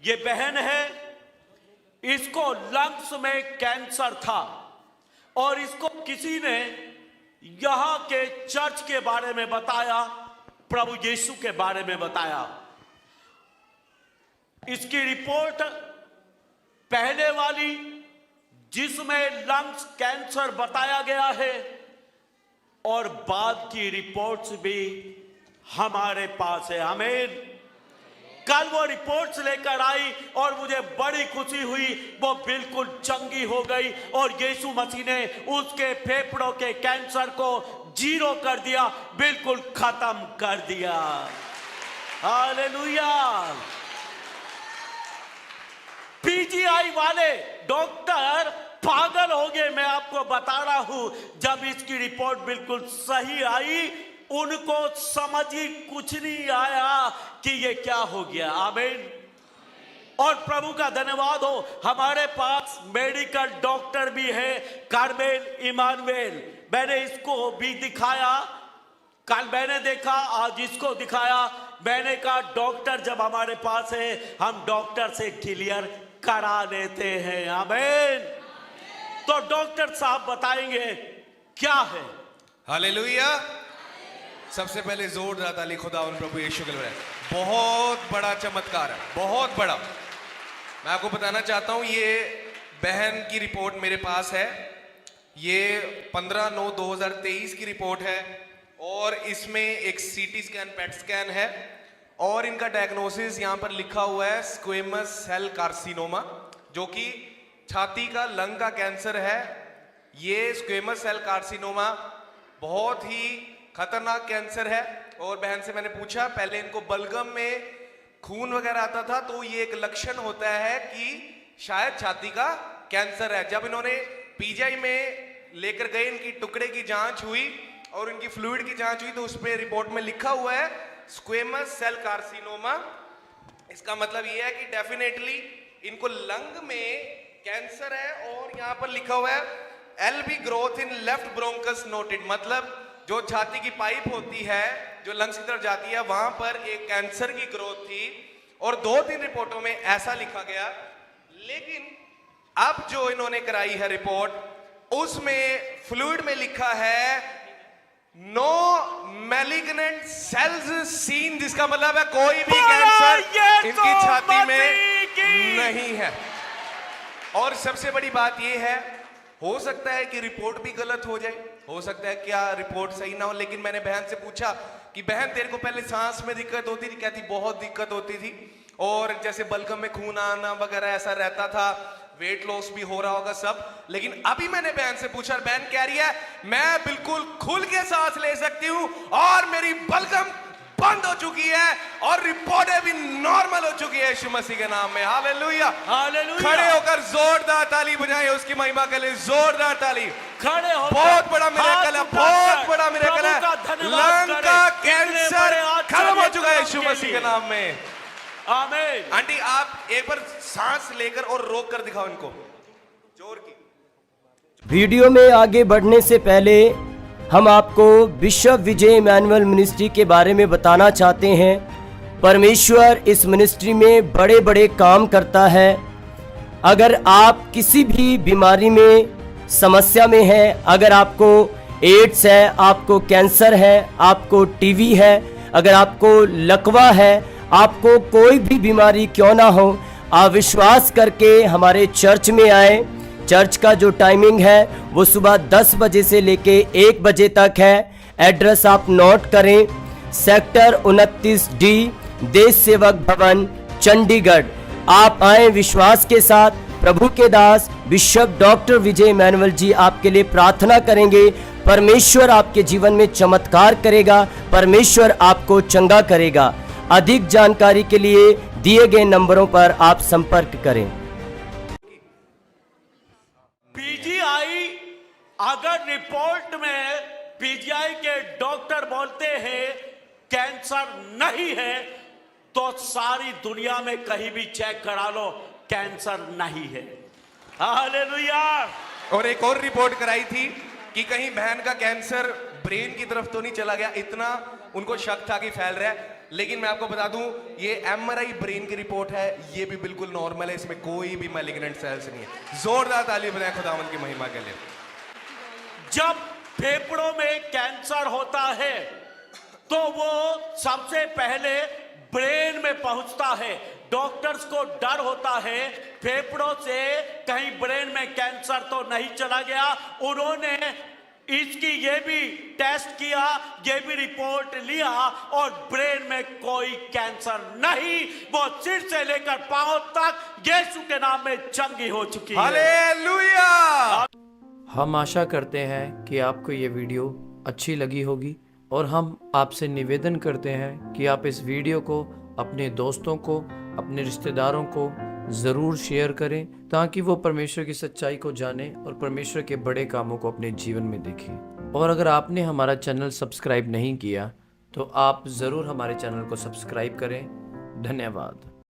ये बहन है, इसको लंग्स में कैंसर था और इसको किसी ने यहां के चर्च के बारे में बताया, प्रभु यीशु के बारे में बताया। इसकी रिपोर्ट पहले वाली जिसमें लंग्स कैंसर बताया गया है और बाद की रिपोर्ट्स भी हमारे पास है। आमीन। कल वो रिपोर्ट्स लेकर आई और मुझे बड़ी खुशी हुई, वो बिल्कुल चंगी हो गई और यीशु मसीह ने उसके फेफड़ों के कैंसर को जीरो कर दिया, बिल्कुल खत्म कर दिया। हालेलुया। पीजीआई वाले डॉक्टर पागल हो गए, मैं आपको बता रहा हूं। जब इसकी रिपोर्ट बिल्कुल सही आई, उनको समझ ही कुछ नहीं आया कि ये क्या हो गया। आमीन। और प्रभु का धन्यवाद हो, हमारे पास मेडिकल डॉक्टर भी है, कार्मेल इमानुएल। मैंने इसको भी दिखाया, कल मैंने देखा, आज इसको दिखाया। मैंने कहा डॉक्टर जब हमारे पास है, हम डॉक्टर से क्लियर करा लेते हैं। आमीन। तो डॉक्टर साहब बताएंगे क्या है। हालेलुया। सबसे पहले जोरदार ताली खुदा और प्रभु यीशु के लिए। बहुत बड़ा चमत्कार है, बहुत बड़ा। मैं आपको बताना चाहता हूं, ये बहन की रिपोर्ट मेरे पास है। ये 15/9/2023 की रिपोर्ट है और इसमें एक सीटी स्कैन, पेट स्कैन है और इनका डायग्नोसिस यहां पर लिखा हुआ है स्क्वेमस सेल कार्सिनोमा, जो कि छाती का, लंग का कैंसर है। ये स्क्वेमस सेल कार्सिनोमा बहुत ही खतरनाक कैंसर है। और बहन से मैंने पूछा, पहले इनको बलगम में खून वगैरह आता था, तो ये एक लक्षण होता है कि शायद छाती का कैंसर है। जब इन्होंने पीजीआई में लेकर गए, इनकी टुकड़े की जांच हुई और इनकी फ्लूइड की जांच हुई, तो उस पर रिपोर्ट में लिखा हुआ है स्क्वेमस सेल कार्सिनोमा। इसका मतलब यह है कि डेफिनेटली इनको लंग में कैंसर है। और यहां पर लिखा हुआ है LB growth in left bronchus noted, मतलब जो छाती की पाइप होती है जो लंग्स की तरफ जाती है, वहां पर एक कैंसर की ग्रोथ थी। और 2-3 रिपोर्टों में ऐसा लिखा गया। लेकिन अब जो इन्होंने कराई है रिपोर्ट, उसमें फ्लूइड में लिखा है नो मैलिग्नेंट सेल्स सीन, जिसका मतलब है कोई भी कैंसर इनकी छाती में नहीं है। और सबसे बड़ी बात यह है, हो सकता है कि रिपोर्ट भी गलत हो जाए, हो सकता है क्या रिपोर्ट सही ना हो। लेकिन मैंने बहन से पूछा कि बहन तेरे को पहले सांस में दिक्कत होती थी? कहती बहुत दिक्कत होती थी और जैसे बलगम में खून आना वगैरह ऐसा रहता था, वेट लॉस भी हो रहा होगा सब। लेकिन अभी मैंने बहन से पूछा, बहन कह रही है मैं बिल्कुल खुल के सांस ले सकती हूं और मेरी बलगम बंद हो चुकी है और रिपोर्टें भी नॉर्मल हो चुकी है यीशु मसीह के नाम में। हालेलुया। हालेलुया। खड़े होकर जोरदार ताली बजाएं उसकी महिमा के लिए, जोरदार ताली। खड़े होकर बहुत बड़ा मिरेकल है, बहुत बड़ा मिरेकल है। लंग का कैंसर खत्म हो चुका है यीशु मसीह के नाम में। आमीन। आंटी आप एक बार सांस लेकर और रोक कर दिखाओ इनको, जोर की। वीडियो में आगे बढ़ने से पहले हम आपको बिशप विजय इमैनुअल मिनिस्ट्री के बारे में बताना चाहते हैं। परमेश्वर इस मिनिस्ट्री में बड़े बड़े काम करता है। अगर आप किसी भी बीमारी में, समस्या में हैं, अगर आपको एड्स है, आपको कैंसर है, आपको टीवी है, अगर आपको लकवा है, आपको कोई भी बीमारी क्यों ना हो, आप विश्वास करके हमारे चर्च में आए। चर्च का जो टाइमिंग है वो सुबह 10 बजे से लेके 1 बजे तक है। एड्रेस आप नोट करें, सेक्टर 29D, देश सेवक भवन, चंडीगढ़। आप आए विश्वास के साथ। प्रभु के दास बिशप डॉक्टर विजय इमैनुअल जी आपके लिए प्रार्थना करेंगे। परमेश्वर आपके जीवन में चमत्कार करेगा, परमेश्वर आपको चंगा करेगा। अधिक जानकारी के लिए दिए गए नंबरों पर आप संपर्क करें। पीजीआई, अगर रिपोर्ट में पीजीआई के डॉक्टर बोलते हैं कैंसर नहीं है, तो सारी दुनिया में कहीं भी चेक करा लो, कैंसर नहीं है। हालेलुया। और एक और रिपोर्ट कराई थी कि कहीं बहन का कैंसर ब्रेन की तरफ तो नहीं चला गया, इतना उनको शक था कि फैल रहा है। लेकिन मैं आपको बता दूं ये एमआरआई ब्रेन की रिपोर्ट है, ये भी बिल्कुल नॉर्मल है, इसमें कोई भी मैलिग्नेंट सेल्स नहीं है। जोरदार ताली बजाएं खुदावंद की महिमा के लिए। जब फेफड़ों में कैंसर होता है तो वो सबसे पहले ब्रेन में पहुंचता है। डॉक्टर्स को डर होता है फेफड़ों से कहीं ब्रेन में कैंसर तो नहीं चला गया। उन्होंने इसकी ये भी टेस्ट किया, ये भी रिपोर्ट लिया और ब्रेन में कोई कैंसर नहीं। वो सिर से लेकर पांव तक यीशु के नाम में चंगी हो चुकी है। हालेलुया। हम आशा करते हैं कि आपको ये वीडियो अच्छी लगी होगी और हम आपसे निवेदन करते हैं कि आप इस वीडियो को अपने दोस्तों को, अपने रिश्तेदारों को ज़रूर शेयर करें ताकि वो परमेश्वर की सच्चाई को जाने और परमेश्वर के बड़े कामों को अपने जीवन में देखें। और अगर आपने हमारा चैनल सब्सक्राइब नहीं किया तो आप ज़रूर हमारे चैनल को सब्सक्राइब करें। धन्यवाद।